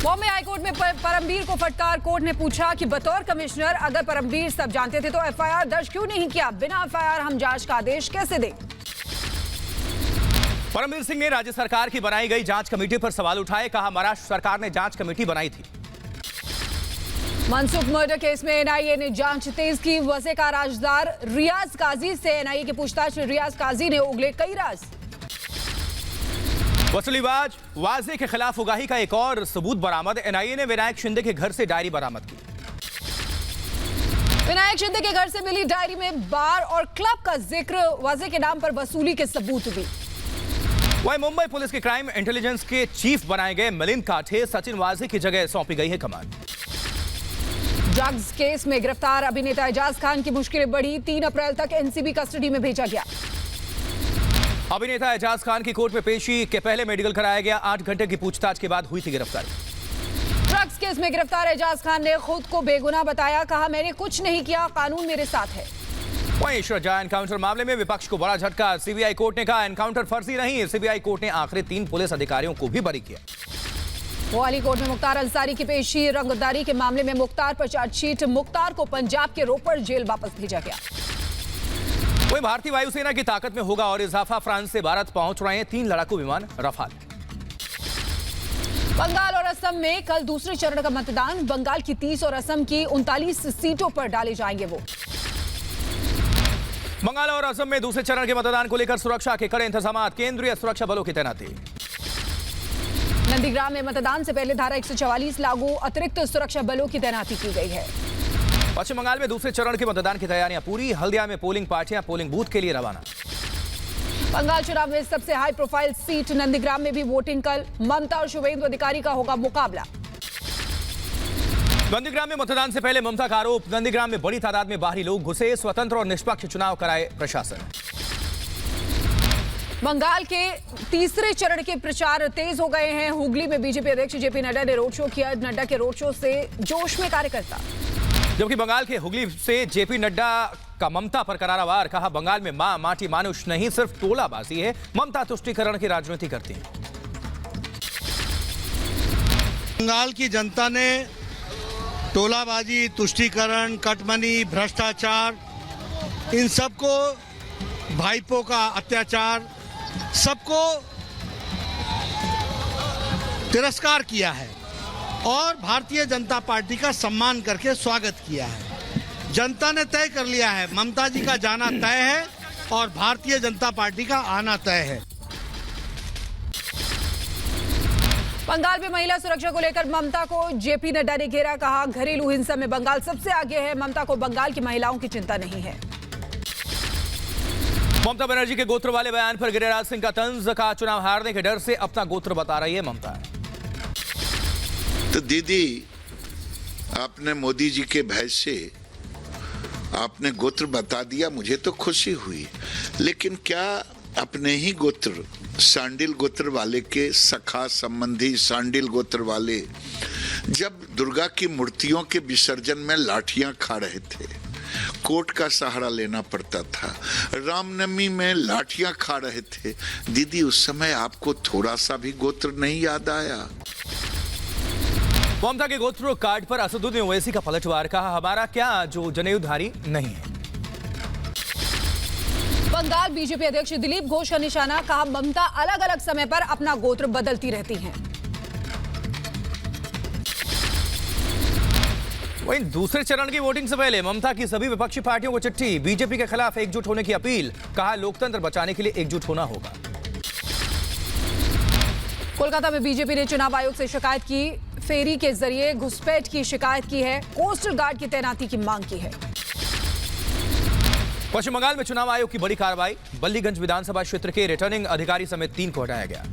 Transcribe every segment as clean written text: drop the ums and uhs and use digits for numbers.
Bombay high court में परमबीर को फटकार। कोर्ट ने पूछा कि बतौर कमिश्नर अगर परमबीर सब जानते थे तो एफआईआर दर्ज क्यों नहीं किया? बिना एफआईआर हम जांच का आदेश कैसे दें? परमबीर सिंह ने राज्य सरकार की बनाई गई जांच कमेटी पर सवाल उठाए। कहा महाराष्ट्र सरकार ने जांच कमेटी बनाई थी। मनसुख मर्डर केस में एनआईए ने जांच तेज की। वसे का राजदार रियाज काजी से एनआईए की पूछताछ में रियाज काजी ने उगले कई राज। वसूलीबाज वाजे के खिलाफ उगाही का एक और सबूत बरामद। एनआईए ने विनायक शिंदे के घर से डायरी बरामद की। विनायक शिंदे के घर से मिली डायरी में बार और क्लब का जिक्र, वाजे के नाम पर वसूली के सबूत भी। वहीं मुंबई पुलिस के क्राइम इंटेलिजेंस के चीफ बनाए गए मिलिंद काठे सचिन वाजे की जगह सौंपी गई है कमान। ड्रग्स केस में गिरफ्तार अभिनेता एजाज खान की मुश्किलें बढ़ी। 3 अप्रैल तक एनसीबी कस्टडी में भेजा गया। अभिनेता एजाज खान की कोर्ट में पेशी के पहले मेडिकल कराया गया। 8 घंटे की पूछताछ के बाद हुई थी गिरफ्तारी। ड्रग्स केस में गिरफ्तार एजाज खान ने खुद को बेगुनाह बताया। कहा मैंने कुछ नहीं किया, कानून मेरे साथ है। वहीं श्रद्धा एनकाउंटर मामले में विपक्ष को बड़ा झटका। सीबीआई कोर्ट ने कहा एनकाउंटर फर्जी नहीं। सीबीआई कोर्ट ने आखिरी 3 पुलिस अधिकारियों को भी बरी किया। मोहाली कोर्ट में मुख्तार अंसारी की पेशी। रंगदारी के मामले में मुख्तार पर चार्जशीट। मुख्तार को पंजाब के रोपड़ जेल वापस भेजा गया। वहीं भारतीय वायुसेना की ताकत में होगा और इजाफा। फ्रांस से भारत पहुंच रहे हैं 3 लड़ाकू विमान रफाल। बंगाल और असम में कल दूसरे चरण का मतदान। बंगाल की 30 और असम की 39 सीटों पर डाले जाएंगे वोट। बंगाल और असम में दूसरे चरण के मतदान को लेकर सुरक्षा के कड़े इंतजाम। केंद्रीय सुरक्षा बलों की तैनाती। नंदीग्राम में मतदान से पहले धारा 144 लागू। अतिरिक्त सुरक्षा बलों की तैनाती की गई है। पश्चिम बंगाल में दूसरे चरण के मतदान की तैयारियां पूरी। हल्दिया में पोलिंग पार्टियां पोलिंग बूथ के लिए रवाना। बंगाल चुनाव में सबसे हाई प्रोफाइल सीट नंदीग्राम में भी वोटिंग कल। ममता और शुभेंदु अधिकारी का होगा मुकाबला। नंदीग्राम में मतदान से पहले ममता का आरोप। नंदीग्राम में बड़ी तादाद में बाहरी लोग घुसे। स्वतंत्र और निष्पक्ष चुनाव कराए प्रशासन। बंगाल के तीसरे चरण के प्रचार तेज हो गए हैं। हुगली में बीजेपी अध्यक्ष जेपी नड्डा ने रोड शो किया। नड्डा के रोड शो से जोश में कार्यकर्ता। जबकि बंगाल के हुगली से जेपी नड्डा का ममता पर करारा वार। कहा बंगाल में मां माटी मानुष नहीं, सिर्फ टोलाबाजी है। ममता तुष्टीकरण की राजनीति करती है। बंगाल की जनता ने टोलाबाजी, तुष्टीकरण, कटमनी, भ्रष्टाचार, इन सबको, भाईपों का अत्याचार, सबको तिरस्कार किया है और भारतीय जनता पार्टी का सम्मान करके स्वागत किया है। जनता ने तय कर लिया है, ममता जी का जाना तय है और भारतीय जनता पार्टी का आना तय है। बंगाल में महिला सुरक्षा को लेकर ममता को जेपी नड्डा ने घेरा। कहा घरेलू हिंसा में बंगाल सबसे आगे है। ममता को बंगाल की महिलाओं की चिंता नहीं है। ममता बनर्जी के गोत्र वाले बयान पर गिरिराज सिंह का तंज। का चुनाव हारने के डर से अपना गोत्र बता रही है ममता। तो दीदी, आपने मोदी जी के भय से आपने गोत्र बता दिया, मुझे तो खुशी हुई। लेकिन क्या अपने ही गोत्र, सांडिल गोत्र वाले के सखा संबंधी सांडिल गोत्र वाले जब दुर्गा की मूर्तियों के विसर्जन में लाठियां खा रहे थे, कोर्ट का सहारा लेना पड़ता था, रामनवमी में लाठियां खा रहे थे, दीदी उस समय आपको थोड़ा सा भी गोत्र नहीं याद आया? ममता के गोत्र कार्ड पर असदुद्दीन ओवैसी का पलटवार। कहा हमारा क्या जो जनेऊधारी नहीं है। बंगाल बीजेपी अध्यक्ष दिलीप घोष का निशाना। कहा ममता अलग अलग समय पर अपना गोत्र बदलती रहती हैं। वहीं दूसरे चरण की वोटिंग से पहले ममता की सभी विपक्षी पार्टियों को चिट्ठी। बीजेपी के खिलाफ एकजुट होने की अपील। कहा लोकतंत्र बचाने के लिए एकजुट होना होगा। कोलकाता में बीजेपी ने चुनाव आयोग से शिकायत की। फेरी के जरिए घुसपैठ की शिकायत की है। कोस्टल गार्ड की तैनाती की मांग की है। पश्चिम बंगाल में चुनाव आयोग की बड़ी कार्रवाई। बल्लीगंज विधानसभा क्षेत्र के रिटर्निंग अधिकारी समेत 3 को हटाया गया।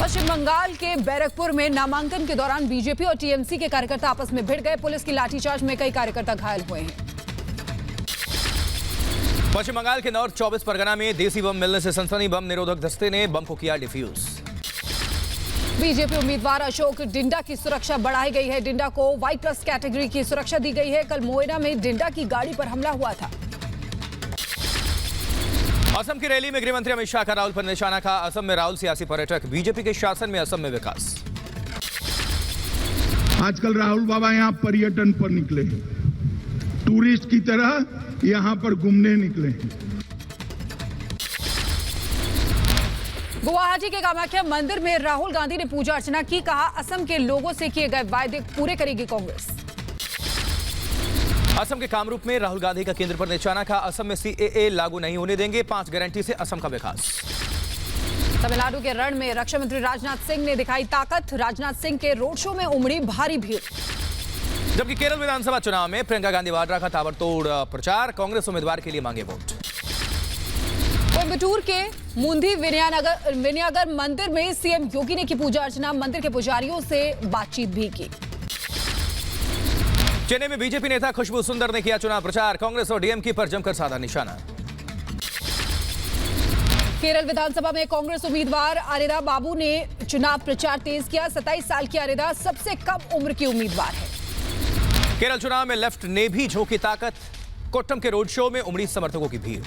पश्चिम बंगाल के बैरकपुर में नामांकन के दौरान बीजेपी और टीएमसी के कार्यकर्ता आपस में भिड़ गए। पुलिस की लाठीचार्ज में कई कार्यकर्ता घायल हुए हैं। पश्चिम बंगाल के नॉर्थ 24 परगना में देसी बम मिलने से सनसनी। बम निरोधक दस्ते ने बम को किया डिफ्यूज। बीजेपी उम्मीदवार अशोक डिंडा की सुरक्षा बढ़ाई गई है। डिंडा को वाई प्लस कैटेगरी की सुरक्षा दी गई है। कल मोइना में डिंडा की गाड़ी पर हमला हुआ था। असम की रैली में गृह मंत्री अमित शाह का राहुल पर निशाना। कहा असम में राहुल सियासी पर्यटक। बीजेपी के शासन में असम में विकास। आजकल राहुल बाबा यहाँ पर्यटन पर निकले हैं, टूरिस्ट की तरह यहाँ पर घूमने निकले हैं। गुवाहाटी के कामाख्या मंदिर में राहुल गांधी ने पूजा अर्चना की। कहा, असम के लोगों से किए गए वायदे पूरे करेगी कांग्रेस। असम के कामरूप में राहुल गांधी का केंद्र पर निशाना। कहा, असम में सीएए लागू नहीं होने देंगे, 5 गारंटी से असम का विकास। तमिलनाडु के रण में रक्षा मंत्री राजनाथ सिंह ने दिखाई ताकत। राजनाथ सिंह के रोड शो में उमड़ी भारी भीड़। जबकि केरल विधानसभा चुनाव में प्रियंका गांधी वाड्रा का ताबड़तोड़ प्रचार। कांग्रेस उम्मीदवार के लिए मांगे वोट। कोयम्बटूर के मुंदी विनायगर मंदिर में सीएम योगी ने की पूजा अर्चना। मंदिर के पुजारियों से बातचीत भी की। चेन्नई में बीजेपी नेता खुशबू सुंदर ने किया चुनाव प्रचार। कांग्रेस और डीएमके पर जमकर साधा निशाना। केरल विधानसभा में कांग्रेस उम्मीदवार आरिदा बाबू ने चुनाव प्रचार तेज किया। 27 साल की आरिदा सबसे कम उम्र की उम्मीदवार है। केरल चुनाव में लेफ्ट ने भी झोंकी ताकत। कोट्टम के रोड शो में उमड़ी समर्थकों की भीड़।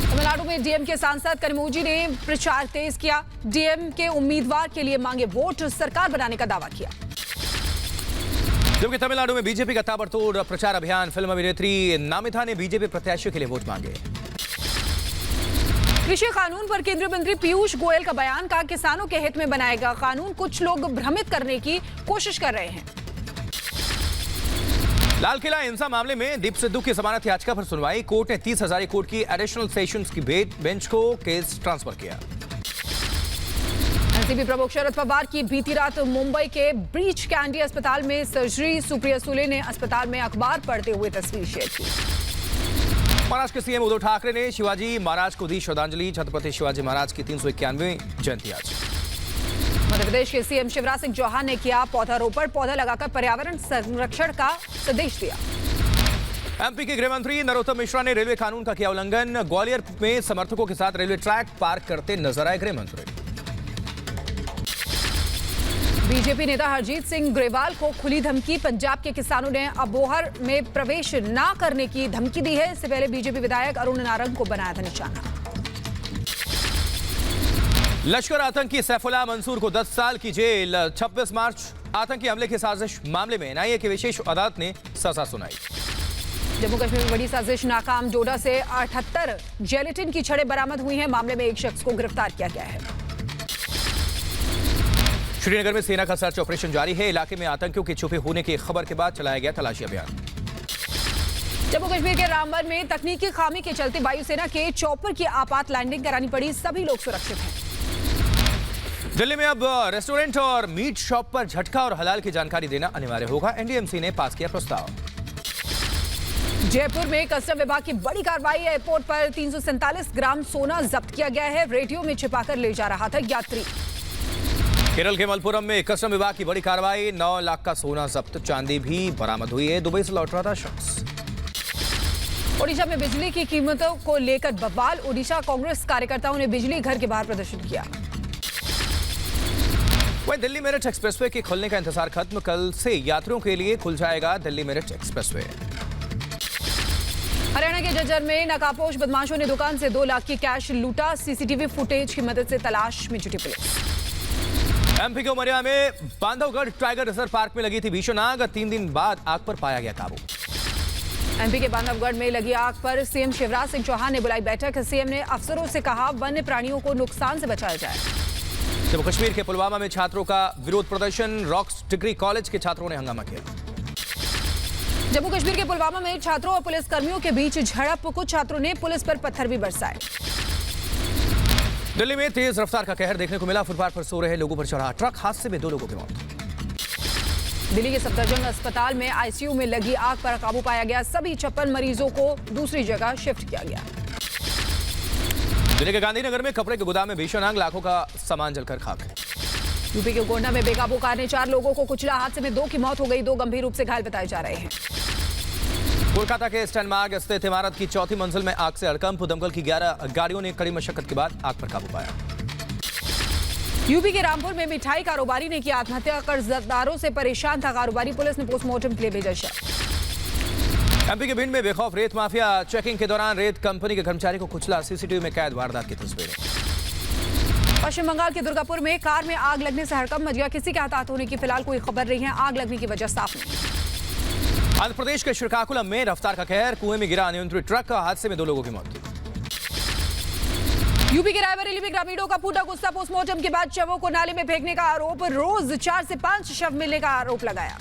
तमिलनाडु में डीएमके सांसद कनिमोझी ने प्रचार तेज किया। डीएमके उम्मीदवार के लिए मांगे वोट, सरकार बनाने का दावा किया। जबकि तमिलनाडु में बीजेपी का ताबड़तोड़ प्रचार अभियान। फिल्म अभिनेत्री नामिथा ने बीजेपी प्रत्याशी के लिए वोट मांगे। कृषि कानून पर केंद्रीय मंत्री पीयूष गोयल का बयान। कहा, किसानों के हित में बनाएगा कानून, कुछ लोग भ्रमित करने की कोशिश कर रहे हैं। लाल किला हिंसा मामले में दीप सिद्धू की जमानत याचिका पर सुनवाई। कोर्ट ने 30,000 कोर्ट की एडिशनल सेशंस की बेंच को केस ट्रांसफर किया। एनसीपी प्रमुख शरद पवार की बीती रात मुंबई के ब्रीच कैंडी अस्पताल में सर्जरी। सुप्रिया सुले ने अस्पताल में अखबार पढ़ते हुए तस्वीर शेयर की। महाराष्ट्र के सीएम उद्धव ठाकरे ने शिवाजी महाराज को दी श्रद्धांजलि। छत्रपति शिवाजी महाराज की 391वीं जयंती आज। मध्य प्रदेश के सीएम शिवराज सिंह चौहान ने किया पौधारोपण। पौधा लगाकर पर्यावरण संरक्षण का संदेश दिया। एमपी के गृह मंत्री नरोत्तम मिश्रा ने रेलवे कानून का किया उल्लंघन। ग्वालियर में समर्थकों के साथ रेलवे ट्रैक पार करते नजर आए गृह मंत्री। बीजेपी नेता हरजीत सिंह ग्रेवाल को खुली धमकी। पंजाब के किसानों ने अबोहर में प्रवेश न करने की धमकी दी है। इससे पहले बीजेपी विधायक अरुण नारंग को बनाया था निशाना। लश्कर आतंकी सैफुल्लाह मंसूर को 10 साल की जेल। 26 मार्च आतंकी हमले की साजिश मामले में एनआईए की विशेष अदालत ने सजा सुनाई। जम्मू कश्मीर में बड़ी साजिश नाकाम। डोडा से 78 जेलेटिन की छड़ें बरामद हुई हैं। मामले में एक शख्स को गिरफ्तार किया गया है। श्रीनगर में सेना का सर्च ऑपरेशन जारी है। इलाके में आतंकियों के छुपे होने की खबर के बाद चलाया गया तलाशी अभियान। जम्मू कश्मीर के रामबन में तकनीकी खामी के चलते वायुसेना के चॉपर की आपात लैंडिंग करानी पड़ी। सभी लोग सुरक्षित हैं। दिल्ली में अब रेस्टोरेंट और मीट शॉप पर झटका और हलाल की जानकारी देना अनिवार्य होगा। एनडीएमसी ने पास किया प्रस्ताव। जयपुर में कस्टम विभाग की बड़ी कार्रवाई। एयरपोर्ट पर 347 ग्राम सोना जब्त किया गया है। रेडियो में छिपाकर ले जा रहा था यात्री। केरल के मलपुरम में कस्टम विभाग की बड़ी कार्रवाई। 9 लाख का सोना जब्त। चांदी भी बरामद हुई है। दुबई से लौट रहा था शख्स। ओडिशा में बिजली की कीमतों को लेकर बवाल। ओडिशा कांग्रेस कार्यकर्ताओं ने बिजली घर के बाहर प्रदर्शन किया। वहीं दिल्ली मेरठ एक्सप्रेसवे के खुलने का इंतजार खत्म। कल से यात्रियों के लिए खुल जाएगा दिल्ली मेरठ एक्सप्रेसवे। हरियाणा के जज्जर में नकाबपोश बदमाशों ने दुकान से 2 लाख की कैश लूटा। सीसीटीवी फुटेज की मदद से तलाश में जुटी पुलिस। एमपी के उमरिया में बांधवगढ़ टाइगर रिजर्व पार्क में लगी थी भीषण आग। 3 दिन बाद आग पर पाया गया काबू। एमपी के बांधवगढ़ में लगी आग पर सीएम शिवराज सिंह चौहान ने बुलाई बैठक। सीएम ने अफसरों से कहा वन्य प्राणियों को नुकसान से बचाया जाए। जम्मू कश्मीर के पुलवामा में छात्रों का विरोध प्रदर्शन। रॉक्स डिग्री कॉलेज के छात्रों ने हंगामा किया। जम्मू कश्मीर के पुलवामा में छात्रों और पुलिस कर्मियों के बीच झड़प। कुछ छात्रों ने पुलिस पर पत्थर भी बरसाए। दिल्ली में तेज रफ्तार का कहर देखने को मिला। फुटपाथ पर सो रहे लोगों पर चढ़ा ट्रक। हादसे में 2 लोगों की मौत। दिल्ली के सफदरजंग अस्पताल में आईसीयू में लगी आग पर काबू पाया गया। सभी 56 मरीजों को दूसरी जगह शिफ्ट किया गया। दिल्ली के गांधीनगर में कपड़े के गोदाम में भीषण आग। लाखों का सामान जलकर खाक है। यूपी के गोंडा में बेकाबू कार ने 4 लोगों को कुचला। हादसे में 2 की मौत हो गई। 2 गंभीर रूप से घायल बताए जा रहे हैं। कोलकाता के स्टैंड मार्ग स्थित इमारत की 4थी मंजिल में आग से हड़कंप। दमकल की 11 गाड़ियों ने कड़ी मशक्कत के बाद आग पर काबू पाया। यूपी के रामपुर में मिठाई कारोबारी ने किया आत्महत्या। कर्जदारों से परेशान था कारोबारी। पुलिस ने पोस्टमार्टम के लिए भेजा शव। एमपी के भिंड में बेखौफ रेत माफिया। चेकिंग के दौरान रेत कंपनी के कर्मचारी को कुचला। सीसीटीवी में कैद वारदात की तस्वीरें। पश्चिम बंगाल के दुर्गापुर में कार में आग लगने से हड़कंप मच गया। किसी के हताहत होने की फिलहाल कोई खबर नहीं है। आग लगने की वजह साफ नहीं। आंध्र प्रदेश के श्रीकाकुलम में रफ्तार का कहर, कुएं में गिरा अनियंत्रित ट्रक का हादसे में 2 लोगों की मौत। यूपी के रायबरेली में ग्रामीणों का फूटा गुस्सा, पोस्टमार्टम के बाद शवों को नाले में फेंकने का आरोप। रोज 4 से 5 शव मिलने का आरोप लगाया।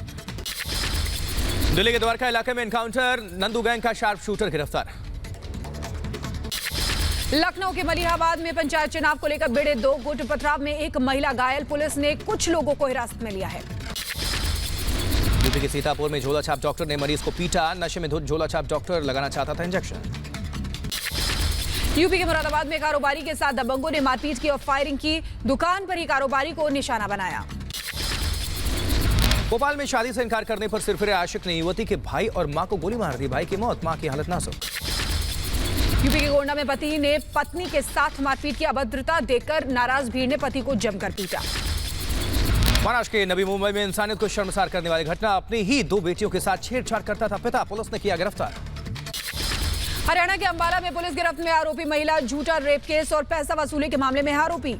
दिल्ली के द्वारका इलाके में एनकाउंटर, नंदू गैंग का शार्प शूटर गिरफ्तार। लखनऊ के मलिहाबाद में पंचायत चुनाव को लेकर भिड़े 2 गुट, पथराव में एक महिला घायल। पुलिस ने कुछ लोगों को हिरासत में लिया है। यूपी के सीतापुर में झोला छाप डॉक्टर ने मरीज को पीटा, नशे में धुत झोला छाप डॉक्टर लगाना चाहता था इंजेक्शन। यूपी के मुरादाबाद में कारोबारी के साथ दबंगों ने मारपीट की और फायरिंग की। दुकान पर ही कारोबारी को निशाना बनाया। भोपाल में शादी से इनकार करने पर सिरफिरे आशिक ने युवती के भाई और मां को गोली मार दी। भाई की मौत, मां की हालत नाजुक। यूपी के गोंडा में पति ने पत्नी के साथ मारपीट की। अभद्रता देखकर नाराज भीड़ ने पति को जमकर पीटा। महाराष्ट्र के नवी मुंबई में इंसानियत को शर्मसार करने वाली घटना, अपनी ही 2 बेटियों के साथ छेड़छाड़ करता था पिता, पुलिस ने किया गिरफ्तार। हरियाणा के अंबाला में पुलिस गिरफ्त में आरोपी महिला, झूठा रेप केस और पैसा वसूली के मामले में आरोपी।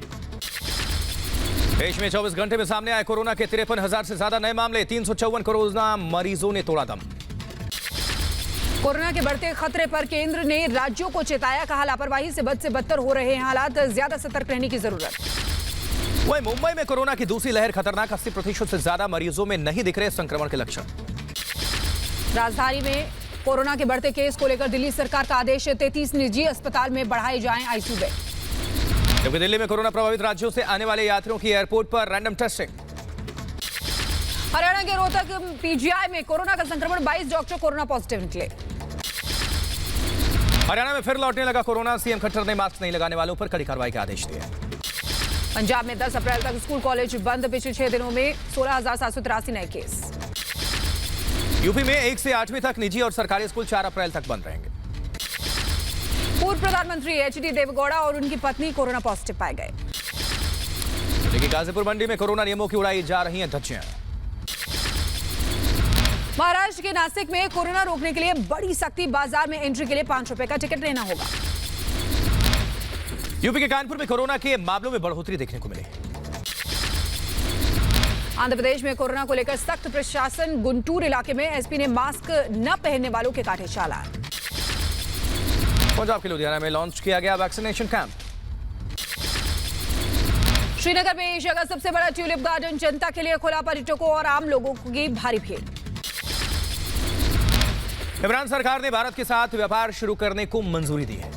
देश में 24 घंटे में सामने आए कोरोना के 53,000 से ज्यादा नए मामले, 354 कोरोना मरीजों ने तोड़ा दम। कोरोना के बढ़ते खतरे पर केंद्र ने राज्यों को चेताया, कहा लापरवाही से बद से बदतर हो रहे हैं हालात, ज्यादा सतर्क रहने की जरूरत। वहीं मुंबई में कोरोना की दूसरी लहर खतरनाक, 80% से ज्यादा मरीजों में नहीं दिख रहे संक्रमण के लक्षण। राजधानी में कोरोना के बढ़ते केस को लेकर दिल्ली सरकार का आदेश, 33 निजी अस्पताल में बढ़ाए जाएं आईसीयू बेड। जबकि दिल्ली में कोरोना प्रभावित राज्यों से आने वाले यात्रियों की एयरपोर्ट पर रैंडम टेस्टिंग। हरियाणा के रोहतक पीजीआई में कोरोना का संक्रमण, 22 डॉक्टर कोरोना पॉजिटिव निकले। हरियाणा में फिर लौटने लगा कोरोना, सीएम खट्टर ने मास्क नहीं लगाने वालों पर कड़ी कार्रवाई के आदेश दिए। पंजाब में 10 अप्रैल तक स्कूल कॉलेज बंद, पिछले 6 दिनों में 16,783 नए केस। यूपी में 1 से 8वीं तक निजी और सरकारी स्कूल 4 अप्रैल तक बंद रहेंगे। पूर्व प्रधानमंत्री एचडी देवेगौड़ा और उनकी पत्नी कोरोना पॉजिटिव पाए गए। लेकिन गाजीपुर मंडी में कोरोना नियमों की उड़ाई जा रही हैं धज्जियां। महाराष्ट्र के नासिक में कोरोना रोकने के लिए बड़ी सख्ती, बाजार में एंट्री के लिए 5 रुपए का टिकट लेना होगा। यूपी के कानपुर में कोरोना के मामलों में बढ़ोतरी देखने को मिली। आंध्र प्रदेश में कोरोना को लेकर सख्त प्रशासन, गुंटूर इलाके में एसपी ने मास्क न पहनने वालों के काटे चालान। पंजाब के लुधियाना में लॉन्च किया गया वैक्सीनेशन कैंप। श्रीनगर में एशिया का सबसे बड़ा ट्यूलिप गार्डन जनता के लिए खुला, पर्यटकों और आम लोगों की भारी भीड़। इमरान सरकार ने भारत के साथ व्यापार शुरू करने को मंजूरी दी है।